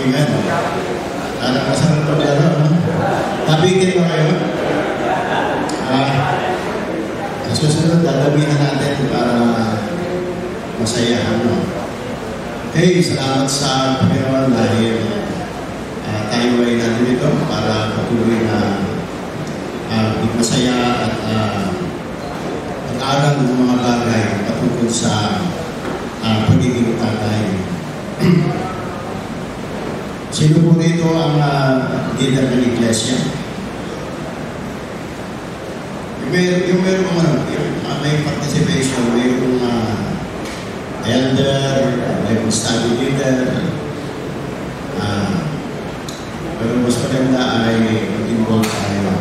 Amen. Anak masarap na laro. Tabikin mo kayo. Sa susunod, dadabihan natin para masayahan mo. Okay, salamat sa Panginoon dahil tayo ay nandito para patuloy na masaya at pag-aaral ng mga bagay patungkol sa pagiging tatay. Sino po rito ang leader ng iglesia? Yung meron may participation, mayroong elder, mayroong study leader, pero mas maganda ay mag-involve tayo.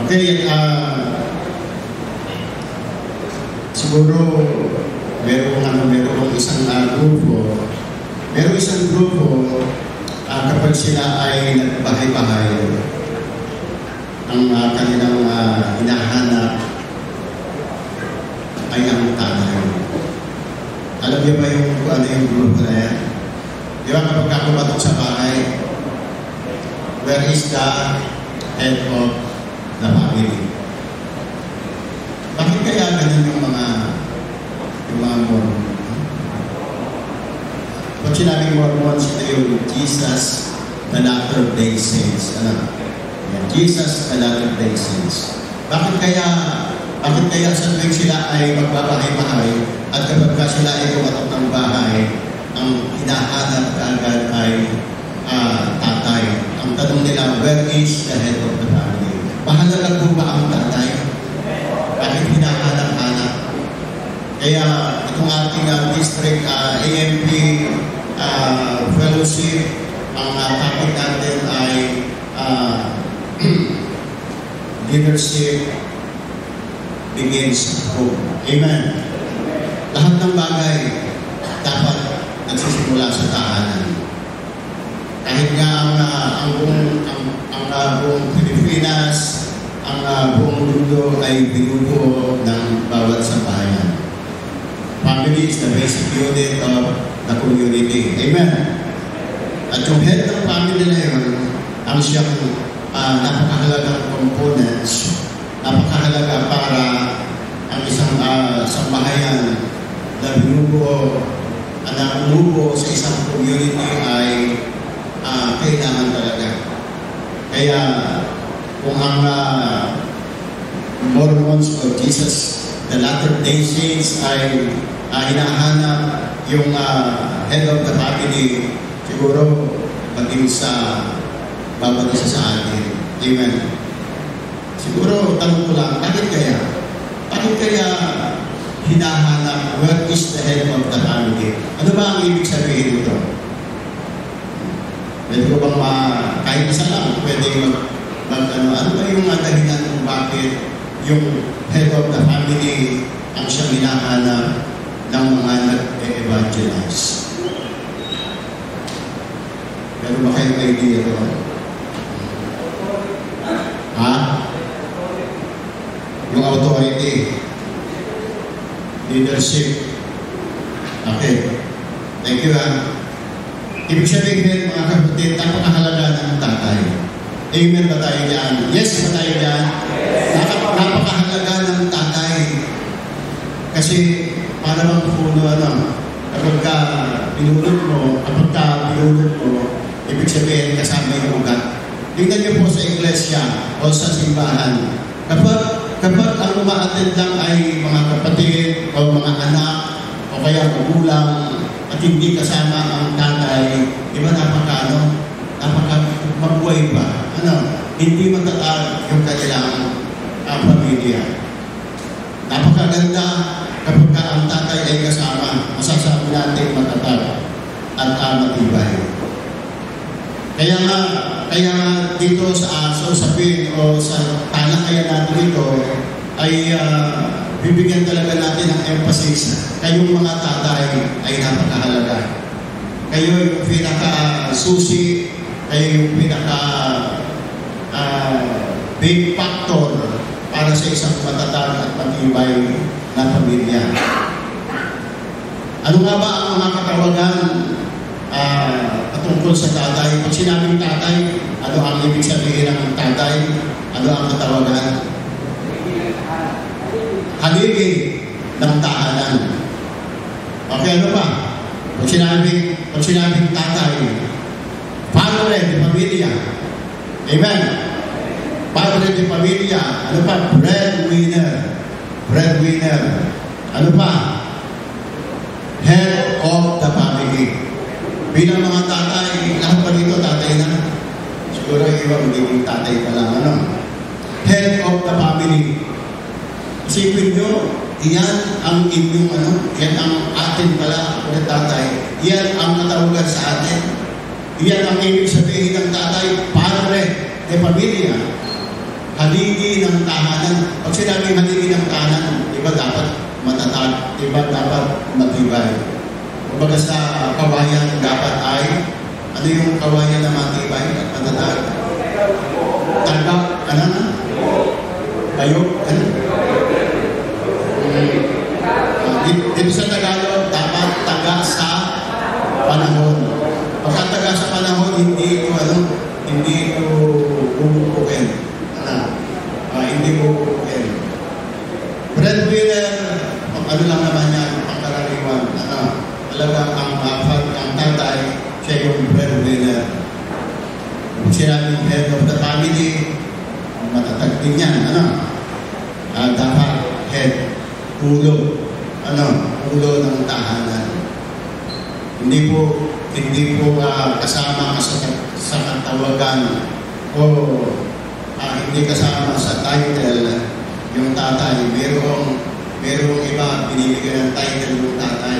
Okay, siguro merong isang grupo. Merong isang grupo kapag sila ay nagbahay-bahay, ang kanilang hinahanap ay ang tatay. Alam niyo ba kung ano yung grupo na yan? Di ba kapag kakumatok sa bahay, where is the head of the family? Bakit kaya ganun yung mga Mormon? Pag sinabing Mormons, ito yung Jesus, the Latter-day Saints. Jesus, the Latter-day Saints. Bakit kaya sa tuwing sila ay magbabahay-bahay at kapag sila ay kumatok ng bahay, ang hinahanap kaagad ay tatay. Ang tanong nila, where is the head of the family? Mahalaga po ba ang tatay? Bakit hinahanap-hanap? Kaya itong ating district AMP fellowship, ang topic natin ay leadership begins at home. Amen. Lahat ng bagay dapat nagsisimula sa tahanan. Kahit nga ang buong Pilipinas, ang buong mundo ay binubuo ng bawat sambahayan. Family is the basic unit of the community. Amen. At yung head ng family na yun, ang siyang napakahalagang components, napakahalaga para ang isang sambahayan na binubuo, na umubuo sa isang community ay kailangan talaga. Kaya kung ang Mormons of Jesus, the Latter-day Saints ay hinahanap yung head of the family, siguro maging sa bawat isa sa atin. Amen. Siguro tanong ko lang, bakit kaya hinahanap where is the head of the family? Ano ba ang ibig sabihin nito? Pwede ko bang kahit isa lang, pwede ano ba yung dahilan kung bakit yung head of the family ang siyang hinahanap ng mga nag-evangelize? Meron ba kayong idea ito? Yung authority, leadership. Okay. Thank you, Ibig sabihin, mga kapatid, napakahalaga ng tatay. Amen ba tayo dyan? Yes ba tayo dyan? Napakahalaga ng tatay. Kasi, para bang puno, kapag binulot mo, ibig sabihin, kasama yung ugat. Tingnan niyo po sa iglesia o sa simbahan. Kapag ang umaattend lang ay mga kapatid o mga anak o kaya magulang at hindi kasama ang tatay, di ba mabuhay pa? Hindi matatag yung kanilang pamilya. Napakaganda kapag ang tatay ay kasama, masasabi natin matatag at matibay. Kaya dito sa usapin o sa talakayan natin dito ay bibigyan talaga natin ng emphasis. Kayong mga tatay ay napakahalaga. Kayo yung pinaka-susi, kayo yung pinaka-big factor para sa isang matatag at matibay na pamilya. Ano nga ba ang mga katawagan tungkol sa tatay. Pag sinabing tatay, ano ang ibig sabihin ng tatay? Ano ang katawagan? Haligi ng tahanan. Okay, ano pa? Pag sinabing tatay, padre de familia. Amen. Padre de familia. Ano pa? Breadwinner. Breadwinner. Ano pa? Head of the family. Bilang mga tatay, lahat pa dito tatay na. Siguro iba magiging tatay pa lang. Ano? Head of the family. Isipin nyo, iyan ang inyong yan ang atin pala, ulit tatay. Iyan ang katawagan sa atin. Iyan ang ibig sabihin ng tatay, padre de familia. Haligi ng tahanan. Pag sinabing haligi ng tahanan, iba dapat matatag, iba dapat matibay. Kumbaga sa kawayan dapat ay, ano yung kawayan na matibay at matatag? Tagak, ano na? Bayog, ano? Dito sa Tagalog, dapat taga sa panahon. Pagka taga sa panahon, hindi ito bubukukin. Hindi bubukukin. Breadwinner, ano lang naman yan, pangkaraniwan. Talagang ang tatay, siya yung breadwinner. Kung sinabing head of the family, matatag din yan. Dapat head, ulo ng tahanan. Hindi po kasama sa katawagan o hindi kasama sa title yung tatay. Merong iba binibigyan ng title yung tatay.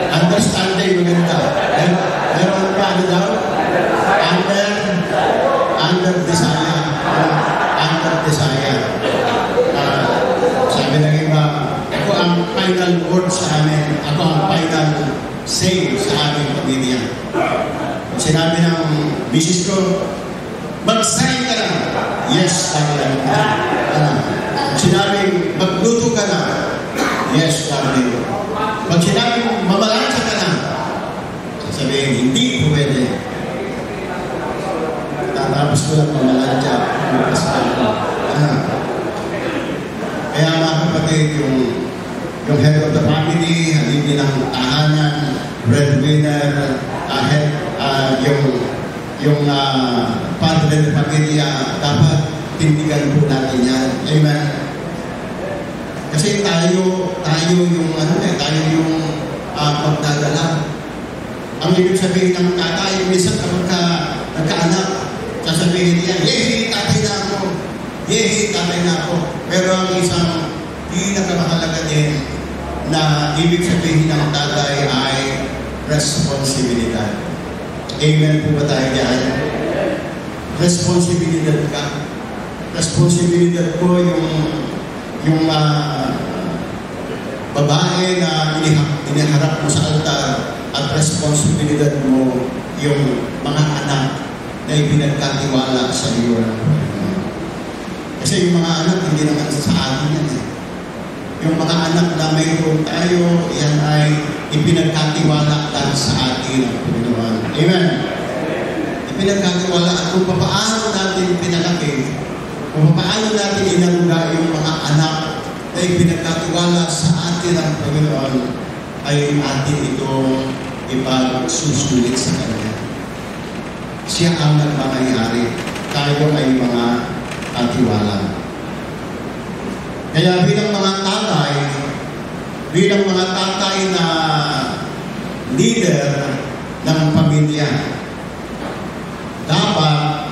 Understanding maganda. Meron pa daw? Under desire. Sabi ng iba, ako ang final word sa amin. Ako ang final say sa aming pamilya. Sinabi ng misis ko, mag-sign ka na. Yes, darling. Sinabi, magluto ka na. Yes, darling. Pag sinabi, mamalansa ka na. Sasabihin, hindi pwede. Tapos ko lang mamalansya. Kaya mga kapatid, yung head of the family, haligi ng tahanan, breadwinner, yung padre de familia, dapat tindigan po natin yan. Amen. Kasi tayo yung magdadala. Ang ibig sabihin ng tatay, minsan kapag nagkaanak, sasabihin niya, yehi, tatay na ako. Yehi, tatay na ako. Pero ang isang pinakamahalaga din na ibig sabihin ng tatay ay responsibilidad. Amen po ba tayo dyan? Responsibilidad ka. Responsibilidad ko yung babae na iniharap mo sa altar at responsibilidad mo yung mga anak na ipinagkatiwala sa iyo. Kasi yung mga anak, hindi naman sa atin yan. Yung mga anak na mayroon tayo, yan ay ipinagkatiwala lang sa atin ang Panginoon. Amen. Ipinagkatiwala at kung paano natin pinalaki, kung paano natin inaruga yung mga anak na ipinagkatiwala sa atin ang Panginoon, ay atin itong ipagsusulit sa Kanya. Siya ang nagmamayari. Tayo ay mga katiwala. Kaya bilang mga tatay na leader ng pamilya, dapat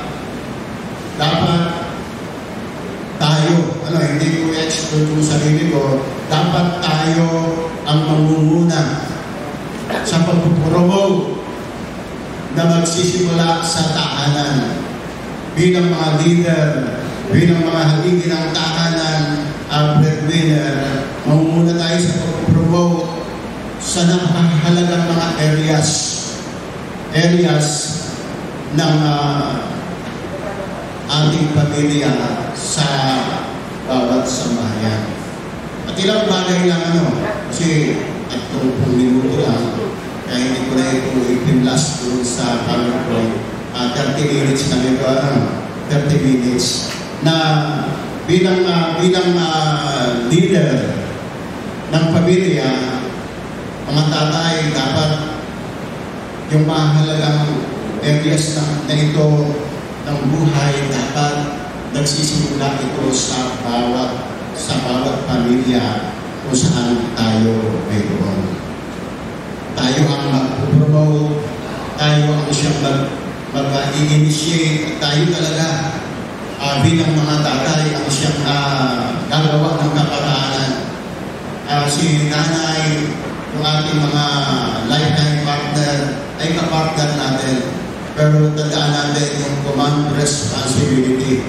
tayo, hindi ko i-exclude yung sarili ko, dapat tayo ang mamumuna sa pagpupromote na magsisimula sa tahanan. Bilang mga leader, bilang mga haligi ng tahanan, breadwinner, mamumuna tayo sa pagpupromote sa napakahalagang mga areas ng ating pamilya sa bawat sambahayan. At ilang bagay lang kasi 30 minuto lang, kaya hindi ko na ito ipinlas doon sa PowerPoint. 30 minutes na ito, 30 minutes na bilang leader ng pamilya, mga tatay, dapat yung mahalagang areas na ito ng buhay, dapat nagsisimula ito sa bawat pamilya kung saan tayo mayroon. Tayo ang mag-promote, tayo ang siyang mag-initiate, tayo talaga bilang mga tatay ang siyang gagawa ng kapatanan. Si nanay, yung ating mga lifetime partner, ay kapartner natin. Pero tandaan natin yung command responsibility.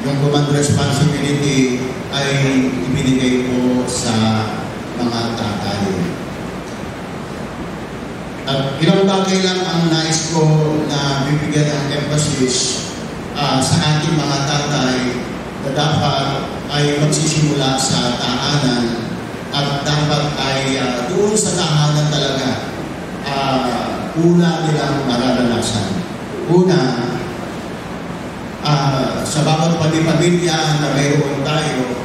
Yung command responsibility ay ibinigay ko sa mga tatay. At ilang bagay lang ang nais ko na bibigyan ng emphasis sa ating mga tatay na dapat ay magsisimula sa tahanan at dapat ay doon sa tahanan talaga una nilang mararanasan. Una, sa bawat pamilya na mayroon tayo,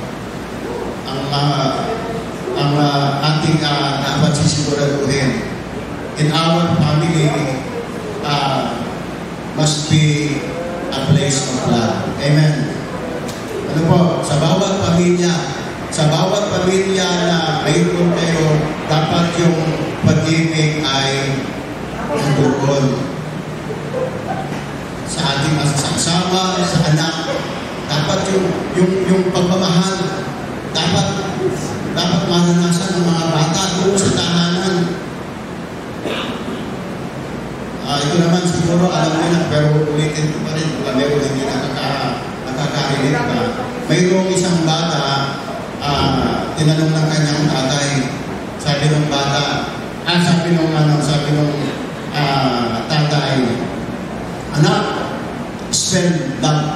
ang ating dapat sisiguraduhin in our family must be a place of love. Amen. Ano po, sa bawat pamilya na mayroon kayo, dapat yung pag-ibig ay nandoon sa ating asawa, sa anak. Dapat yung pagmamahal, dapat maranasan ng mga bata doon sa tahanan. Ito naman siguro alam niyo na, pero ulitin ko pa rin kung meron hindi nakakarinig pa. Mayroong isang bata, tinanong ng kanyang tatay, sabi ng tatay, anak, spell love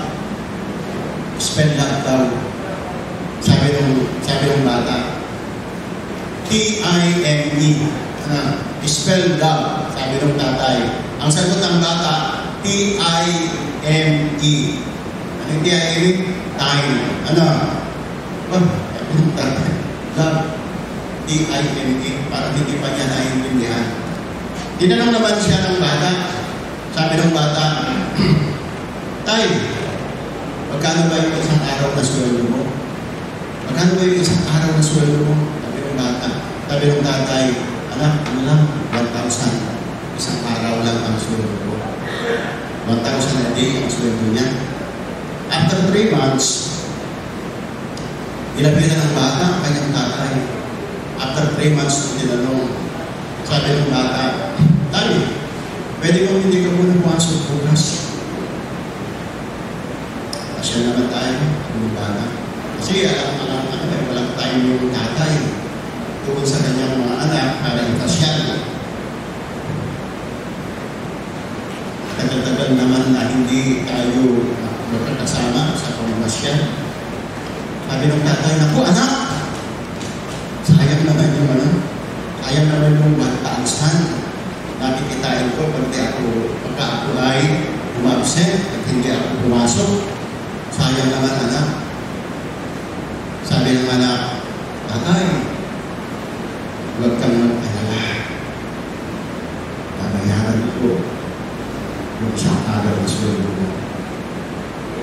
daw. Sabi ng bata, T-I-M-E. Spell love, sabi ng tatay. Ang sagot ng bata, T-I-M-E. Ano yung T-I-M-E? Time. Ano? Love. T-I-M-E. Para hindi pa niya naiintindihan. Tinanong naman siya ng bata. Sabi ng bata, Tay, magkano ba yung isang araw na sweldo mo? Magkano ba yung isang araw na sweldo mo? Sabi ng bata. Sabi ng tatay, anak, ano lang, 1,000. Isang araw lang ang sweldo ko. 1,000 a day ang sweldo niya. After 3 months, ilapitan ng bata ang kanyang tatay. After 3 months, tinanong, sabi ng bata, Tay, pwede kong hindi ka muna pumasok bukas. Asya naman tayo, ng bata. Kasi walang tayo yung tatay tungkol sa kanyang mga anak para ipasyan. Tagal-tagal naman na hindi tayo magkakasama sa pamamasyan. Sabi ng tatay, naku anak, sayang naman sayang naman yung 1,000. Nakikitain ko pagka ako ay umabsent at hindi ako pumasok. Sayang naman anak. Sabi ng anak, tatay, huwag kang mag-alala. Babayaran ko yung isang araw na sweldo mo.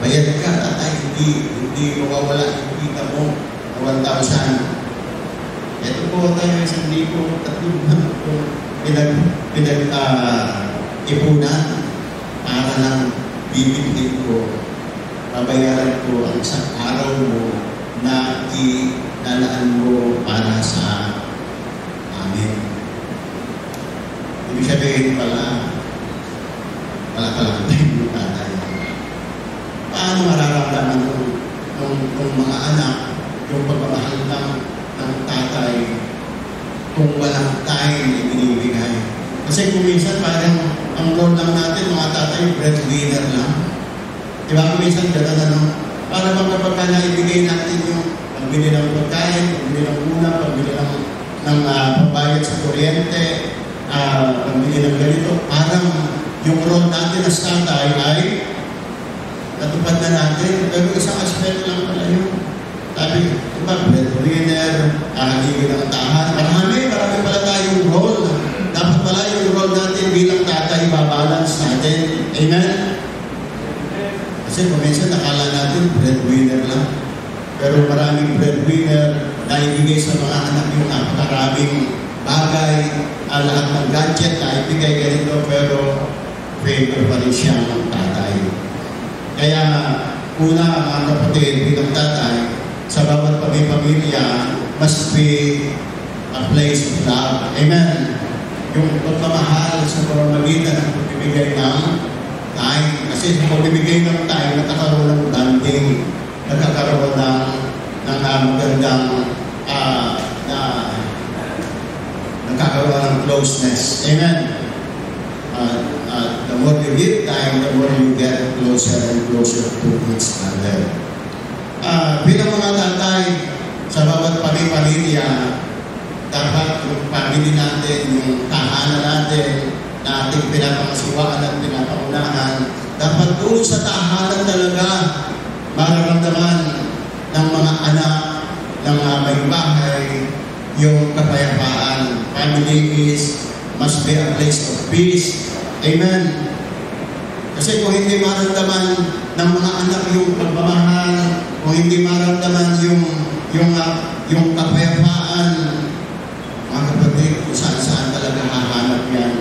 Bayad ka, tatay, hindi mawawala yung kita mo na 1,000. Ito po tayo 1,000, 3,000 kung ipunan para lang bibigyan ko, babayaran ko ang isang araw mo na inalaan mo para sa amin. Ibig sabihin pala tayo yung tatay. Paano mararamdaman ng mga anak yung pagmamahal ng tatay kung walang time na binibigay? Kasi kung minsan parang ang role lang natin mga tatay, breadwinner lang. Diba kung minsan gano'n Para bang kapag ka naibigay natin yung pagbili ng pagkain, pagbili ng ulam, pagbili ng pambayad sa kuryente, pagbili ng ganito, parang yung role natin as tatay ay natupad na natin. Pero isang aspeto lang pala yun. Sabi, diba, breadwinner, higil ng tahan. Marami pala tayong role. Dapat pala yung role natin bilang tatay, babalance natin. Amen? Kasi kuminsan nakala natin breadwinner lang. Pero maraming breadwinner na ibigay sa mga anak yung napakaraming bagay, lahat ng gadget na ibigay ganito, pero favor pa rin siya ng tatay. Kaya, una mga kapatid, bilang tatay, sa bawat pamilya, must be a place of love. Amen. Yung pagmamahal sa pamamagitan ng pagbibigay ng time. Kasi sa pagbibigay ng time, nagkakaroon ng bonding, nagkakaroon ng magandang nagkakaroon ng closeness. Amen. The more you give time, the more you get closer and closer to each other. Bilang mga tatay, sa bawat pamilya, dapat yung pamilya natin, yung tahanan natin, na ating pinapangasiwaan at pinapaunahan, dapat doon sa tahanan talaga mararamdaman ng mga anak ng may bahay yung kapayapaan. Family must be a place of peace. Amen. Kasi kung hindi maramdaman ng mga anak yung pagmamahal, kung hindi maramdaman yung kapayapaan, mga kapatid, kung saan-saan talaga hahanap yan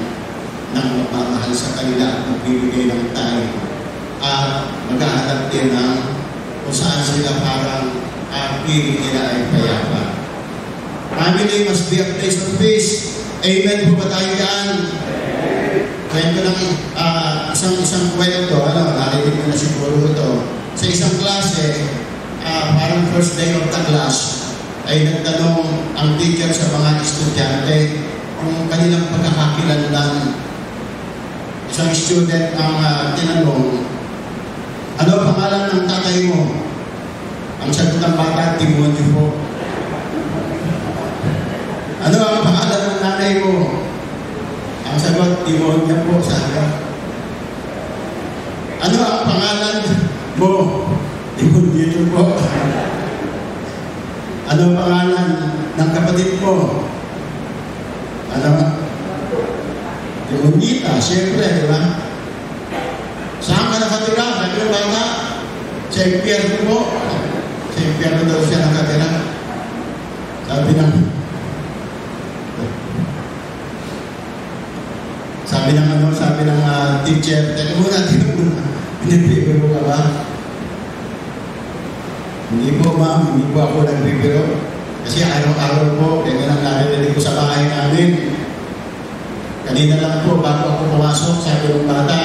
ng magmamahal sa kanila at magbibigay ng time. At maghahanap din ng kung saan sila parang piling nila ay payapa. Family must be a place of peace. Amen po ba tayo yan? Kwento ng isang kwento, narinig mo na siguro ito. Sa isang klase, parang first day of the class, ay nagtanong ang teacher sa mga estudyante kung kanilang pagkakakilanlan. Isang student ang tinanong, ano ang pangalan ng tatay mo? Ang sagot ng bata, Timonyo po. Ano ang pangalan ng nanay mo? Ang sagot, Timonyo po, sabi. Ano ang pangalan mo? Timonyo po. Ano ang pangalan ng kapatid mo? Ano? Timonyita, siyempre, di ba? Saan ka nakatira? Sabi ng bata, sa impyerno po. Sa impyerno daw siya nakatira. Sabi ng teacher, teka muna, pinipibiro ka ba? Hindi po ma'am, hindi po ako nagbibiro. Kasi araw-araw po, ganyan ang narinig ko sa bahay namin. Kanina lang po, bago ako pumasok, sabi ng bata,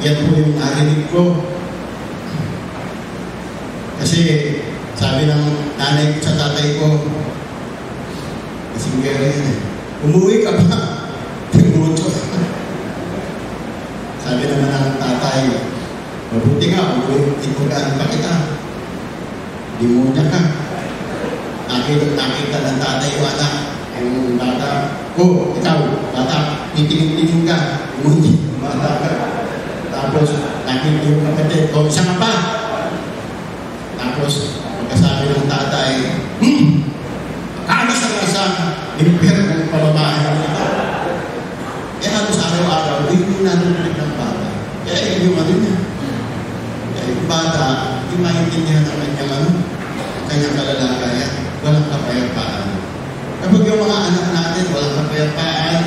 yan po yung narinig ko. Kasi sabi ng nanay ko sa tatay ko, kasing gero yun umuwi ka ba? Pinuto. Sabi naman ng tatay, mabuti nga, ipugaan pa kita. Demonya ka. Nakita ng tatay ko, anak, yung bata, ikaw, bata, titingin-tingin ka, umuwi, bata ka. Tapos, nakita yung kapatid, isa ka pa. Tapos, pagkasabi ng tatay, kanas ang nasa impyerno ng pamamahay nito. Kaya halos araw-araw, hindi narinig ng bata. Kaya yun yung ano niya. Kaya yung bata, hindi maintindihan ng kanyang kalalagayan. Walang kapayapaan. Kapag yung mga anak natin, walang kapayapaan,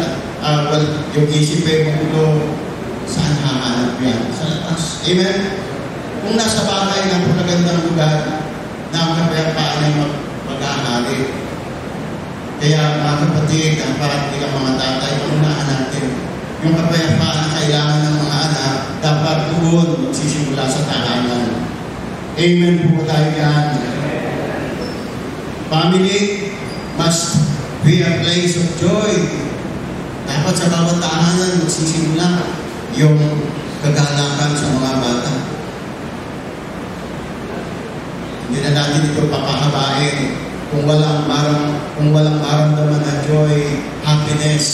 yung isipin mo ito, saan hahanap yan? Sa latas. Amen? Kung nasa bagay na magandang lugar, na ang kapayapaan ay mag-ahari. Kaya mga kapatid, ang parang mga tatay, unahan natin. Yung kapayapaan na kailangan ng mga anak, dapat doon magsisimula sa tahanan. Amen po tayo yan. Family must be a place of joy. Dapat sa bawat tahanan magsisimula yung kagalakan sa mga bata. kung walang maramdaman na joy, happiness,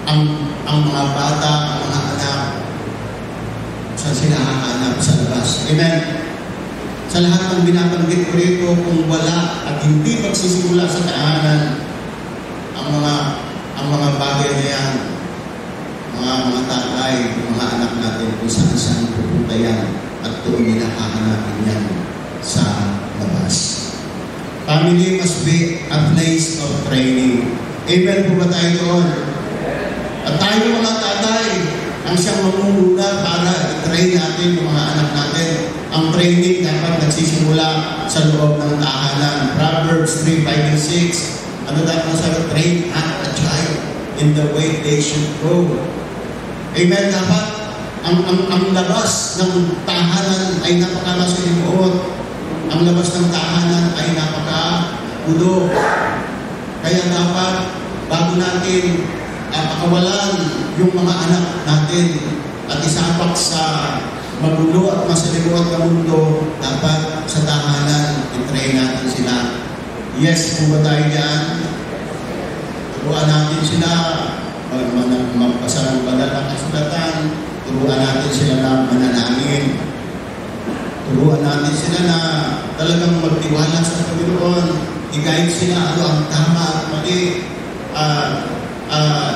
ang mga bata, ang mga anak, saan sila hahanap? Sa labas. Amen? Sa lahat ng binabanggit ko rito, kung wala at hindi magsisimula sa tahanan, ang mga bagay na yan, mga tatay, mga anak natin, kung saan pupunta yan, at doon nila hahanapin yan sa labas. Family must be a place of training. Amen po ba tayo doon? At tayo mga tatay, ang siyang mamumuna para i-train natin yung mga anak natin. Ang training dapat nagsisimula sa loob ng tahanan. Proverbs 3, 5, and 6. Ano dapat sabi? Train up a child in the way they should go. Amen. Dapat ang labas ng tahanan ay napakamasulot. Ang labas ng tahanan ay napakagulo. Kaya dapat bago natin pakawalan yung mga anak natin at isapak sa magulo at masalimuot na mundo, dapat sa tahanan i-train natin sila. Yes, kung ba tayo dyan, turuan natin sila magpasa ng banal na kasulatan, turuan natin sila na manalangin, turuan natin sila na talagang magtiwala sa Panginoon, i-guide sila ano ang tama at mali,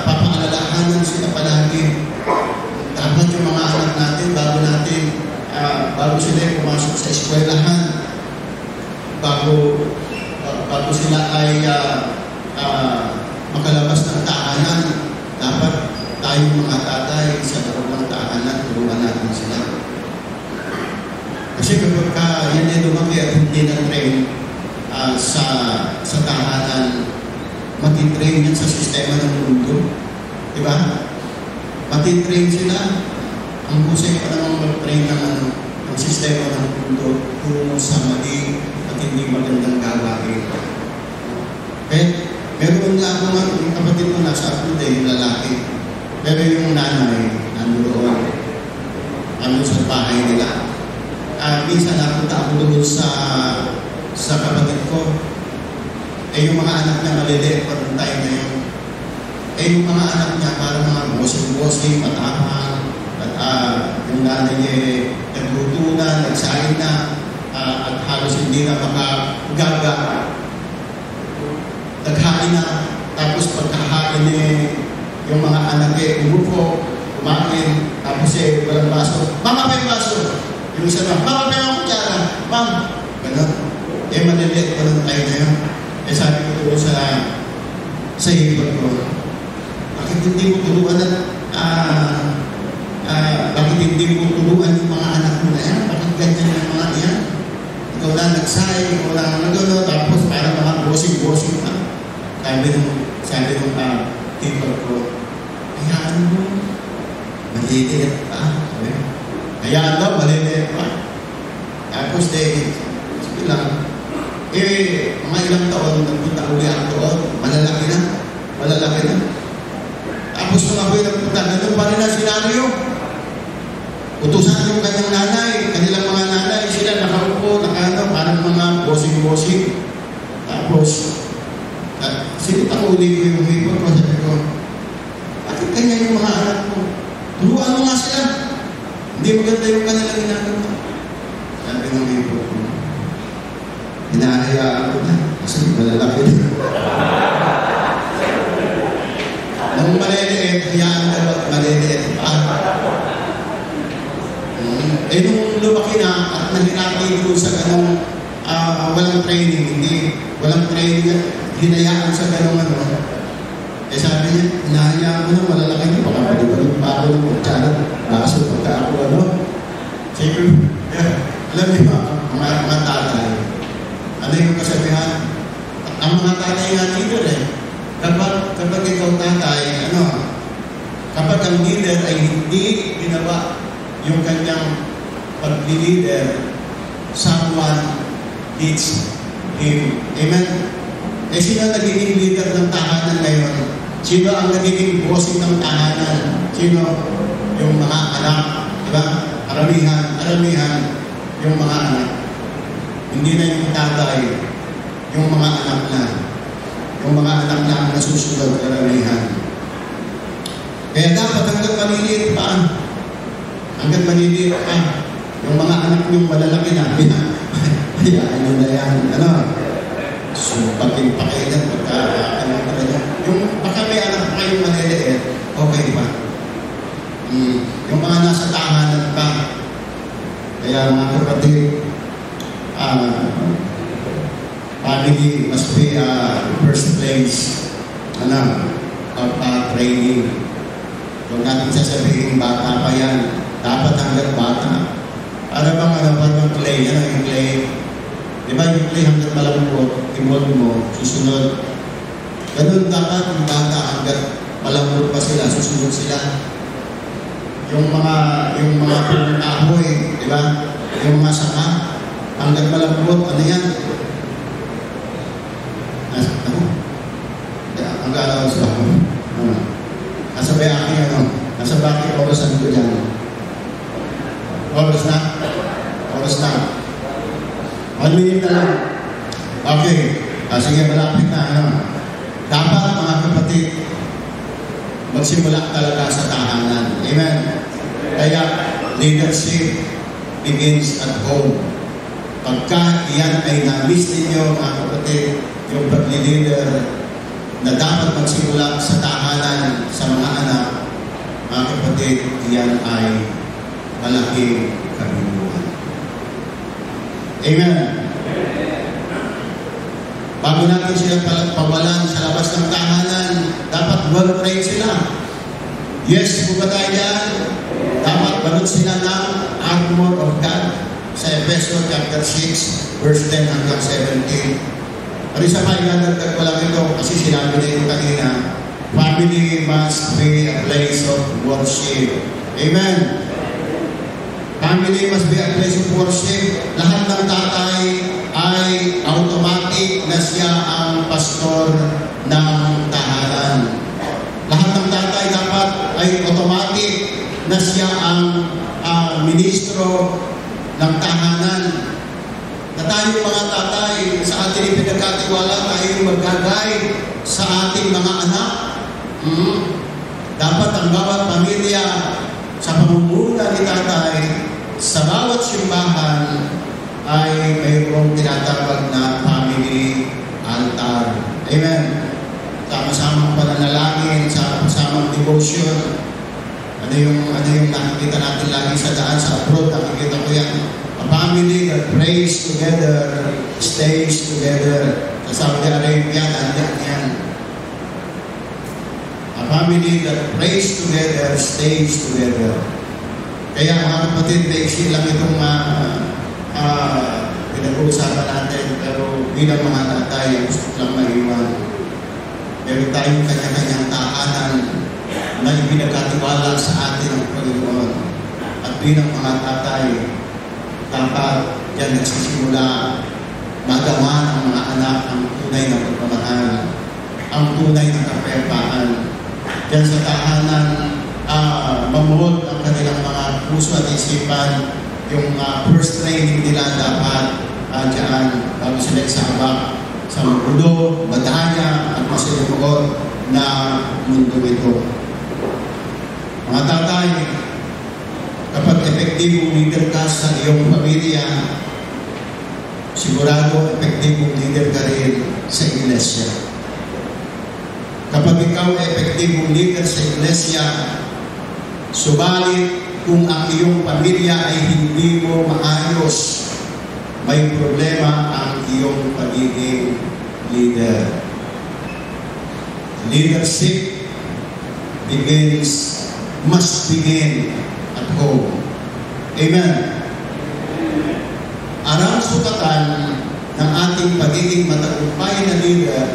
papaalalahanan sila palagi. Dapat yung mga anak natin, bago sila pumasok sa eskwelahan, bago sila ay makalabas ng tahanan, dapat tayong mga tatay sa loob ng tahanan, turuan natin sila. Kasi kapag yan ay lumaki at hindi na-train sa tahanan, matitrain yan sa sistema ng mundo. Diba? Matitrain sila. Ang husay pa naman mag-train ng sistema ng mundo kung sa mali at hindi magandang gawain. Okay? Meron nga ako yung kapatid ko nasa Apunde, yung lalaki. Pero yung nanay, nandoon. Sa bahay nila. Minsan napunta ako doon sa kapatid ko. Yung mga anak niya maliliit pa ng tayo na yun. Yung mga anak niya parang mga bosing-bosing, matapang, at yung nanay niya naglutunan, nagsain na, at halos hindi na makagaga. Naghain na, tapos pagkahain yung mga anak umupo, kumain, tapos walang baso. Mama pa yung baso! Yung isa na, mama pa yung kutsara! Ma'am! Ganun. Maliliit pa ng tayo na yun. Sabi ko doon sa hipag ko, bakit hindi mo turuan bakit hindi mo turuan yung mga anak mo na yan? Bakit ganyan yung mga yan? Ikaw lang nagsay, ikaw lang nagano, tapos parang mga bossing-bossing pa. Sabi nung hipag ko, hayaan mo, maliliit pa. Hayaan daw, maliliit pa. Tapos sige lang, mga ilang taon, nagpunta uli ako doon, malalaki na. Tapos nung ako'y nagpunta, ganun pa rin ang senaryo. Utusan yung kanyang nanay, kanilang mga nanay, sila nakaupo, parang mga bossing-bossing. Tapos, sinitang uli ko yung hipon ko, sabi ko, bakit kanya yung mga anak mo? Turuan mo nga sila. Hindi maganda yung kanilang ginagawa. Sabi ng hipon ko, hinahayaan ko na kasi malalaki na. Nung maliliit, hayaan ka ba't maliliit pa? Nung lumaki na at nahirapan ko sa ganong walang training, walang training at hinayaan sa ganong sabi niya, hinahayaan ko na malalaki na, baka palibalik pa ako ng kutsara, baso pagka ako Sige, alam niyo mga tatay, ano yung kasabihan? Ang mga tatay nga leader kapag ikaw tatay, kapag ang leader ay hindi ginawa yung kanyang pag-leader, someone leads him. Amen? Sino ang nagiging leader ng tahanan ngayon? Sino ang nagiging bossing ng tahanan? Sino? Yung mga anak. Diba? Aramihan yung mga anak. Hindi na yung tatay. yung mga anak na. Yung mga anak na ang nasusunod karamihan. Kaya dapat hanggang maliliit pa, yung mga anak niyong malalaki na, hayaan nyo na yan, sumpagin pa kayo dyan, yung baka may anak pa kayong maliliit, okay pa. Yung mga nasa tahanan pa, kaya mga kapatid, family must be first place, training. Huwag natin sasabihin, bata pa yan. Dapat hanggang bata. Para bang parang clay, yung clay. Di ba yung clay hanggang malambot, i-mold mo, susunod. Ganun dapat yung bata hanggang malambot pa sila, susunod sila. Yung mga kahoy, di ba? Yung mga sanga, hanggang malambot, ano yan? Ang galaw sa ako. Nasabay aking nasa bakit orasan ko dyan. Oras na? 1 minute na lang. Okay. Sige, malapit na. Dapat mga kapatid, magsimula talaga sa tahanan. Amen? Kaya, leadership begins at home. Pagka iyan ay na-miss ninyo, mga kapatid, yung pag-leader na dapat magsimula sa tahanan sa mga anak, mga kapatid, iyan ay malaking kabuluhan. Amen. Bago natin sila pawalan sa labas ng tahanan, dapat well-trained sila. Yes, kung ba tayo dyan, dapat balot sila ng armor of God sa Ephesians chapter 6, verse 10 hanggang 17. Pero isa pa, ilalagdag ko lang ito kasi sinabi na ito kanina, family must be a place of worship. Amen. Family must be a place of worship. Lahat ng tatay ay automatic na siya ang pastor ng tahanan. Lahat ng tatay dapat ay automatic na siya ang ministro ng tahanan. Na tayong mga tatay sa ating ipinagkatiwala, tayo mag-guide sa ating mga anak. Dapat ang bawat pamilya sa pamumuno ni tatay sa bawat simbahan ay mayroong tinatawag na family altar. Amen. Sama-samang pananalangin, sama-samang devotion. Ano yung nakikita natin lagi sa daan sa abroad, nakikita ko yan. A family that prays together, stays together. Sa Saudi Arabia, nandiyan yan. A family that prays together, stays together. Kaya mga kapatid, maiksi lang itong pinag-uusapan natin. Pero bilang mga tatay, gusto lang maiwan. Meron tayong kanya-kanyang tahanan na ipinagkatiwala sa atin ng Panginoon. At bilang mga tatay, dapat yan nagsisimula magawa ng mga anak ang tunay na pagmamahal, ang tunay na kapayapaan. Yan sa tahanan, mamuhod ang kanilang mga puso at isipan. Yung first training nila dapat dyan bago sila isabak sa mundo, madanya at masinuod na mundo ito. Mga tatay, kapag epektibong leader ka sa iyong pamilya, sigurado epektibong leader ka rin sa iglesia. Kapag ikaw epektibong leader sa iglesia, subalit kung ang iyong pamilya ay hindi mo maayos, may problema ang iyong pagiging leader. Leadership must begin at home. Amen. Arang sukatan ng ating pagiging matagumpay na leader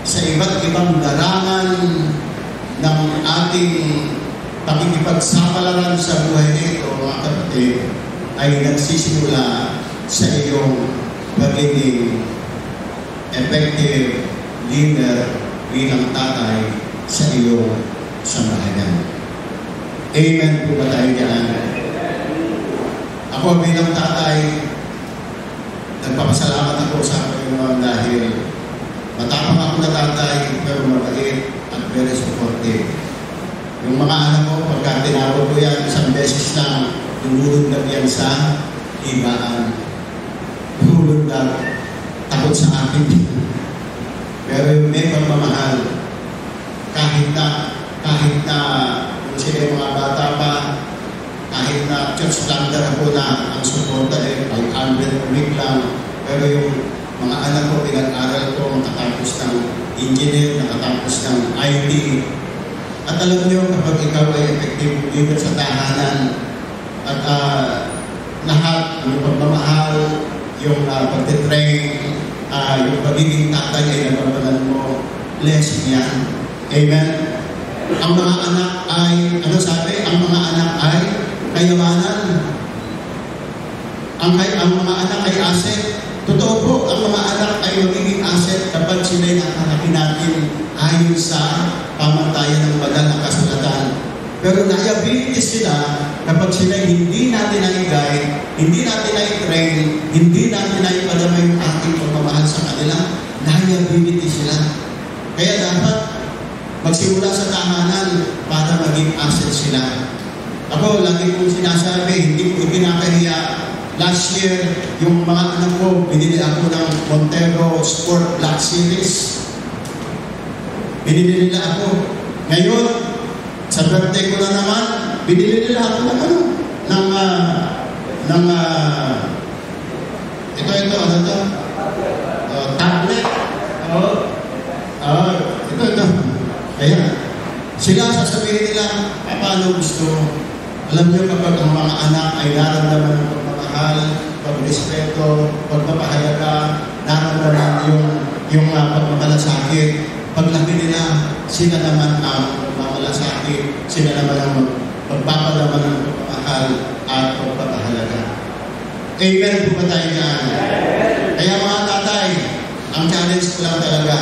sa iba't ibang larangan ng ating pakikipagsapalaran sa buhay nito, mga kapatid, ay nagsisimula sa iyong pagiging effective leader bilang tatay sa iyong sambahayan. Amen po ba tayo dyan? Ako bilang tatay, nagpapasalamat ako sa Panginoon Panginoon dahil matapang ako na tatay, pero mabait at very supportive. Yung mga anak ko, pagka tinawag ko yan, isang beses lang, lumulog lang yan sa higaan. Lumulog lang, takot sa akin. Pero yung may pagmamahal, kahit na kung sila yung mga bata pa, kahit na church planter ako na ang suporta ay 500 a week lang, pero yung mga anak ko, pinag-aral ko, nakatapos ng engineer, nakatapos ng IT. At alam niyo, kapag ikaw ay effective leader sa tahanan, at lahat, yung pagmamahal, yung pagtitrain, yung pagiging tatay ay nagpapalan mo, blessing yan. Amen? Ang mga anak ay, ano sabi? Ang mga anak ay kayamanan. Ang mga anak ay asset. Totoo po, ang mga anak ay magiging asset kapag sila'y nakalaki natin ayon sa pamantayan ng banal na kasulatan. Pero liabilities sila kapag sila'y hindi natin na-guide, hindi natin na-train, hindi natin na-ipadama yung ating pagmamahal sa kanila, liability sila. Kaya dapat magsimula sa tahanan para maging asset sila. Ako, lagi kong sinasabi, hindi ko kinakahiya. Last year, yung mga anak ko, binili ako ng Montero Sport Black Series. Binili nila ako. Ngayon, sa birthday ko na naman, binili nila ako ng tablet. Ito. Kaya, sila sasabihin nila, paano gusto. Alam niyo, kapag ang mga anak ay nararamdaman ng pagmamahal, pagrespeto, pagpapahalaga, nararamdaman yung pagmamalasakit, paglaki nila, sila naman ang pagmamalasakit, sila naman ang pagpapalaman ng pagmamahal at pagpapahalaga. Amen po ba tayo dyan? Kaya mga tatay, ang challenge ko lang talaga,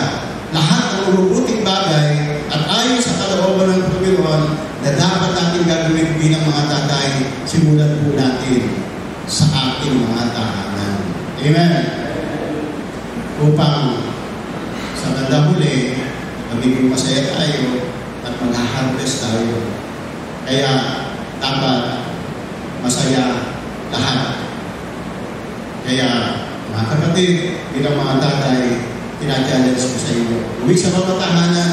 lahat ng mabubuting bagay at ayon sa kalooban ng Panginoon na dapat natin gagawin bilang mga tatay, simulan po natin sa ating mga tahanan. Amen? Upang sa bandang huli, magiging masaya tayo at mag-harvest tayo. Kaya dapat masaya lahat. Kaya mga kapatid, bilang mga tatay, tina-challenge ko sa inyo. Uwi sa mga tahanan,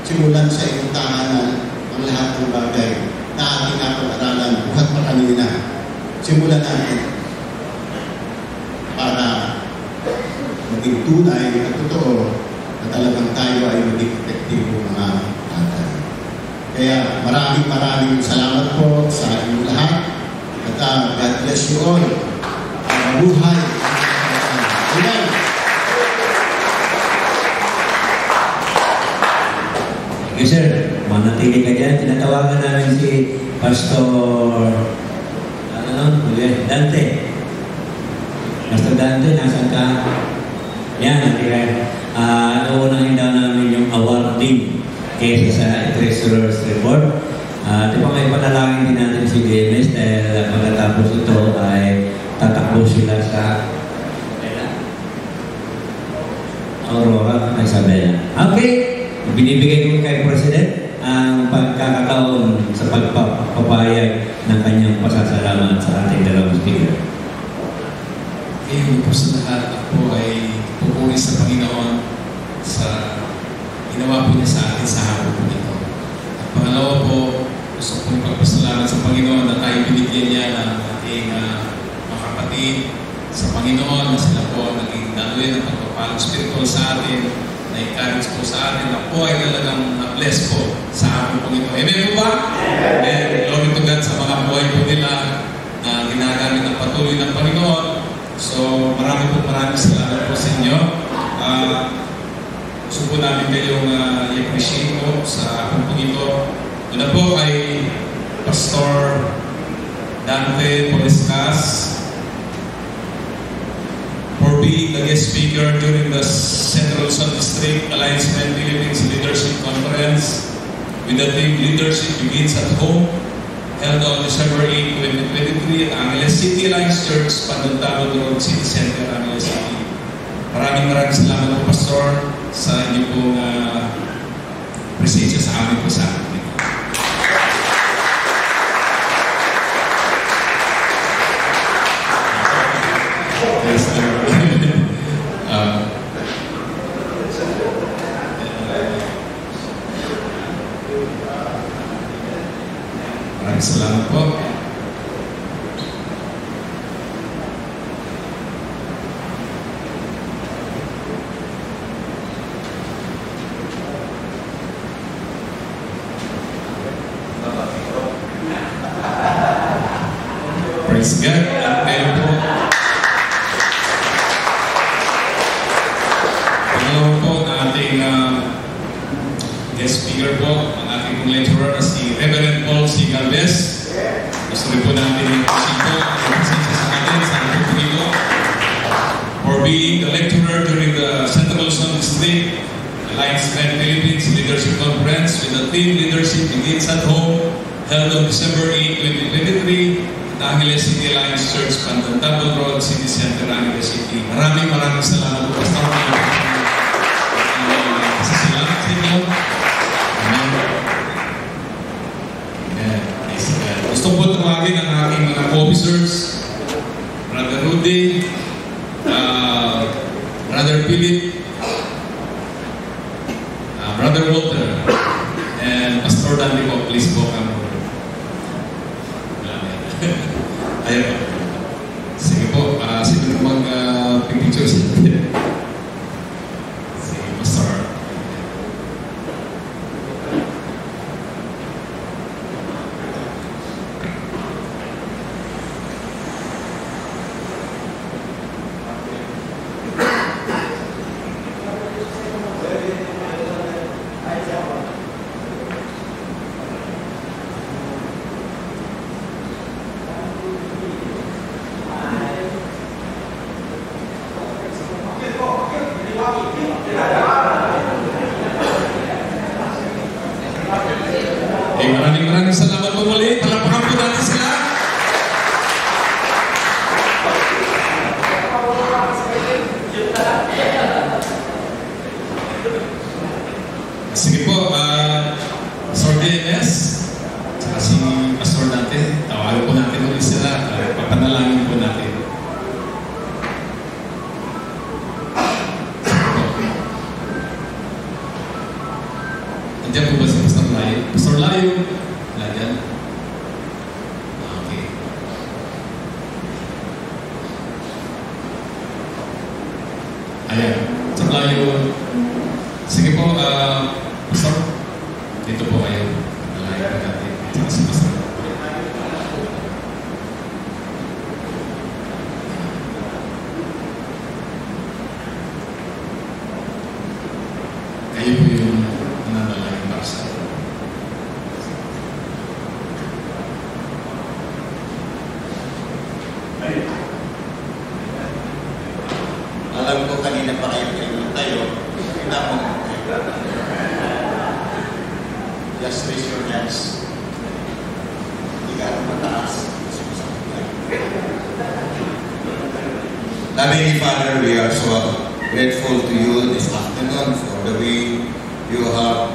simulan sa inyong tahanan ang lahat ng bagay na ating napag-aralan buhat pa kanina. Simulan natin para maging tunay at totoo na talagang tayo ay maging epektibo mga tatay. Kaya maraming salamat po sa inyong lahat at God bless you all. Mabuhay! Amen! Thank you, sir. Manatili ka dyan. Tinatawagan namin si Pastor Dante. Pastor Dante, nasan ka? Yan, natin. Nauunahin daw namin yung award team kaysa sa Treasurer's Report. Di ba may panalangin din natin si DMS dahil pagkatapos ito ay tatakbo sila sa Aurora, Isabela. Okay. Binibigay ko kay President ang pagkakataon sa pagpapayag ng kanyang pasasalamat sa ating dalawang speaker. Ngayon po sa lahat, ako ay pupuri sa Panginoon sa ginawa po niya sa atin sa hapon po ito. At pangalawa po, gusto kong pagpasalamat sa Panginoon na tayo binigyan niya ng ating mga kapatid sa Panginoon na sila po naging daluyan ng pagpapalang spiritual sa atin, na-encourage po sa atin, na po ay talagang na-bless po sa hapon po ito. Amen po ba? Amen. Glory to God sa mga buhay po nila na ginagamit ng patuloy ng Panginoon. So, maraming salamat po sa inyo. Gusto po namin kayong i-appreciate po sa hapon po ito. Una po kay Pastor Dante Polescas for being the guest speaker during the Central Luzon District Alliance Men Philippines Leadership Conference with the theme Leadership Begins at Home, held on December 8, 2023 at Angeles City Alliance Church, Pandantano Road, City Center, Angeles City. Maraming salamat po, Pastor, sa inyo pong presensya sa amin po sa amin. Yes, maraming salamat po. Praise God. Ngayon po, pangalawa po na ating guest speaker po, ang ating pong lecturer na si Reverend Paul C. Galvez. Gusto rin po natin yung presensya sa atin sa ating pagkilo for being the lecturer during the Central Luzon District Alliance Grand Philippines Leadership Conference with the theme Leadership Begins at Home, held on December 8, 2023 at Angeles City Alliance Church, Pantantabal Road, City Center, Angeles City. Maraming salamat po, Pastor. Salamat sa inyo. Amen. Gusto po tumawagin ang aking mga co-officers, Brother Rudy, Brother Philip, Brother Walter, and Pastor Dandy po, please po kami. Ayan po. Sige po, sino mag-picture sa inyo? Sige, Pastor. Maraming salamat po muli. Palakpakan po natin sila. Sige po, Pastor DNS, saka si Pastor natin, tawagan po natin ulit sila. Papanalangin po natin. Nandiyan po ba si Pastor Layo? Pastor Layo? Nandiyan? Okay. Ayan. Pastor Layo. Sige po, Pastor. Dito po kayo. Layo po natin. Saka si Pastor. Kayo po yung nananalayang para sa akin. Alam ko kanina pa kayo tayo. Kita mo. Just raise your hands. Hindi ka mataas. Loving Father, we are so grateful to you this afternoon for the way you have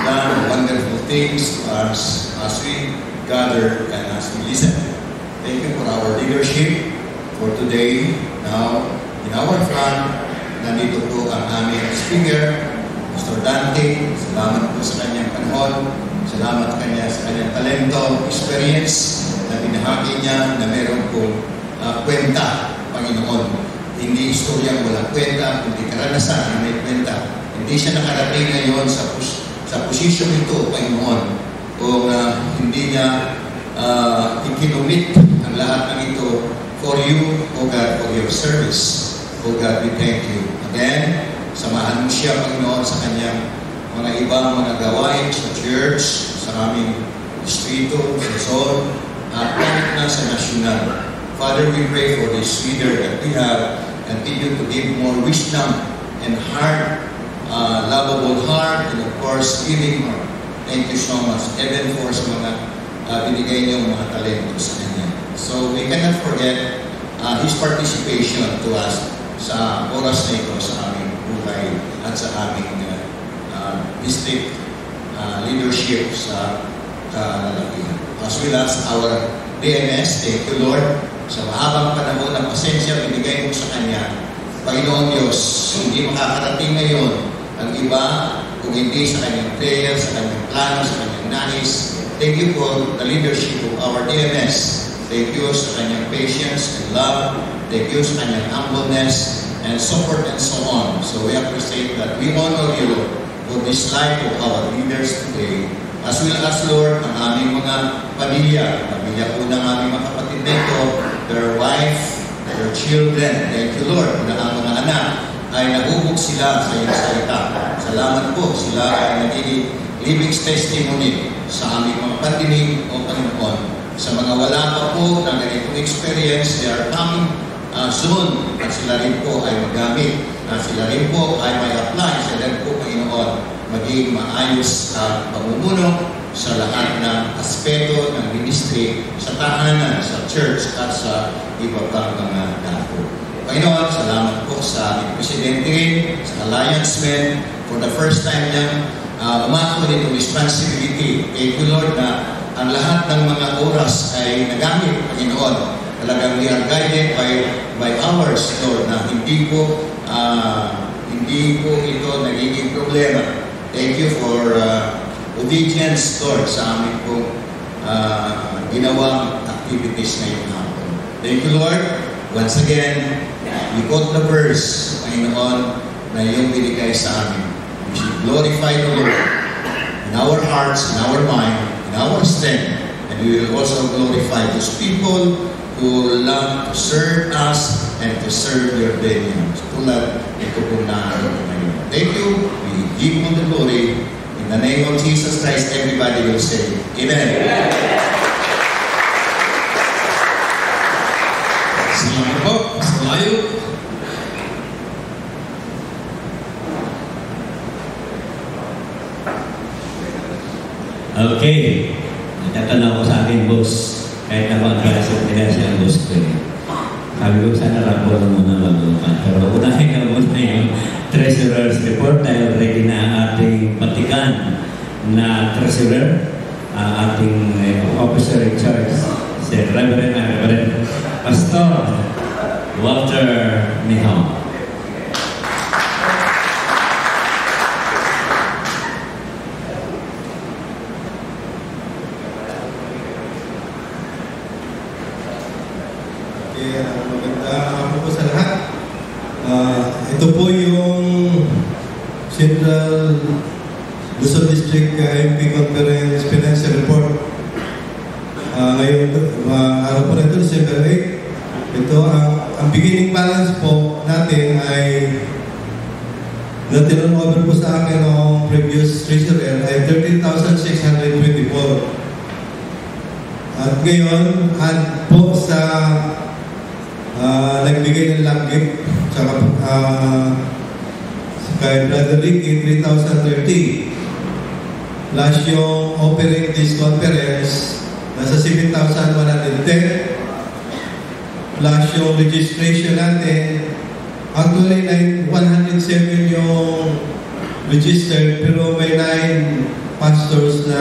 done wonderful things as we gather and as we listen. Thank you for our leadership for today. Now, in our front, nandito po ang aming speaker, Pastor Dante. Salamat po sa kanyang panahon. Salamat kanya sa kanyang talento, experience na binahagi niya na meron po kwenta, Panginoon. Hindi istoryang walang kwenta, kundi karanasan na may kwenta. Hindi siya nakarating ngayon sa posisyon ito, Panginoon. Kung hindi niya ikinumit ang lahat ng ito for you, O God, for your service. O God, we thank you. Again, samahan mo siya, Panginoon, sa kanyang mga ibang mga gawain sa church, sa aming distrito, sa zone, at kahit na sa nasyonal. Father, we pray for this leader that we have. Continue to give more wisdom and heart, lovable heart, and of course, giving heart. Thank you so much. Even for sa mga binigay niyong mga talento sa kanya. So we cannot forget his participation to us sa oras na ito sa aming buhay at sa aming district leadership sa kalalakihan. As well as our DMS, thank you Lord, sa mahabang panahon ng pasensya binigay mo sa Kanya. Panginoon Diyos, hindi makakarating ngayon ang iba kung hindi sa Kanyang prayer, sa Kanyang plano, sa Kanyang nais. Thank you for the leadership of our DMS. Thank you sa Kanyang patience and love. Thank you sa Kanyang humbleness and so forth and so on. So we appreciate that. We honor you, Lord, for this life of our leaders today. As well as, Lord, ang aming mga pamilya po ng aming mga kapatid nito, their wife, their children. Thank you, Lord, na ang mga anak ay nahubog sila sa iyong salita. Salamat po, sila ay nagiging living testimony sa aming mga patinig o Panginoon. Sa mga wala pa po ng ganitong experience, they are coming soon at sila rin po ay magamit. Sila rin po ay may apply. Sila rin po, Panginoon, maging maayos ang pamumuno sa lahat ng aspeto ng ministry, sa tahanan, sa church, at sa iba pang mga dako. Panginoon, salamat po sa aming presidente rin, sa alliance men, for the first time niyang umako nitong responsibility. Thank you, Lord, na ang lahat ng mga oras ay nagamit, Panginoon. Talagang we are guided by ours, Lord, na hindi po ito nagiging problema. Thank you for obedience, Lord, sa aming pong ginawang activities ngayong hapon. Thank you, Lord. Once again, we quote the verse, Panginoon, na iyong binigay sa amin. We should glorify the Lord in our hearts, in our mind, in our strength, and we will also glorify those people who love to serve us and to serve your venues. Tulad ito pong naharap ngayon. Thank you. We give you the glory. In the name of Jesus Christ, everybody will say, Amen. Salamat po. Salayo. Okay. Nagtatanong ko sa akin, boss. Kahit na mag-gasot nila siya ang boss ko. Sabi ko, sana rapor na muna mag-upan. Pero unahin na muna yung treasurer's report dahil ready na ang ating patikan na treasurer, ating officer in charge, si Reverend Pastor Walter Mihon. Ito po yung Central Luzon District MP Conference Financial Report. Ngayon, araw po na ito, December 8. Ito, ang beginning balance po natin ay na-turn over po sa akin ng previous treasurer ay 13,624. At ngayon, add po sa nagbigay ng langgit sa kay Brother Ricky, 3,030. Plus yung offering this conference, nasa 7,110. Plus yung registration natin, actually 107 yung registered, pero may 9 pastors na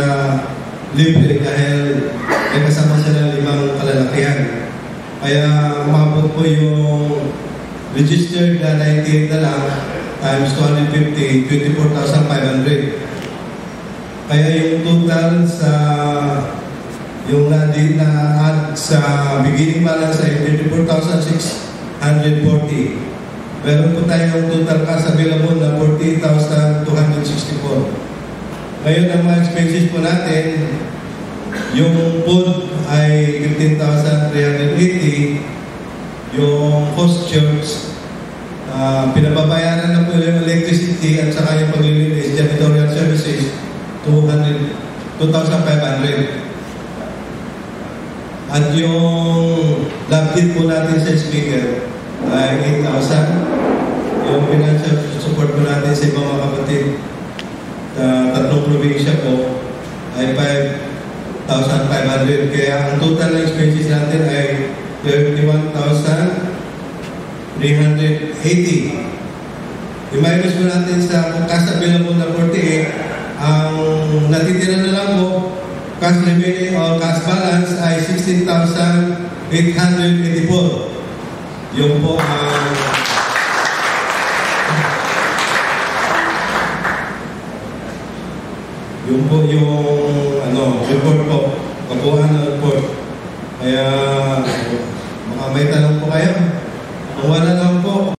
libre dahil may kasama sila 5 kalalakihan. Kaya umabot po yung registered na 98 na lang times 250, 24,500. Kaya yung total sa yung na-add sa beginning balance ay 24,640. Meron po tayong total cash available na 48,264. Ngayon ang mga expenses po natin, yung food ay 15,380. Yung host church, pinababayaran na po yung electricity at saka yung paglilinis, janitorial services, 2,500. At yung lab kit po natin sa speaker ay 8,000. Yung financial support po natin sa ibang mga kapatid, tatlong probinsya po, ay 5,500. Kaya ang total na expenses natin ay 31,500 380. I-minus mo natin sa cash available na 48. Ang natitira na lang po, cash remaining or cash balance ay 16,884. Yung po ang report po, kabuuan ng report. Kaya, baka may tanong po kayo. Kung wala lang po,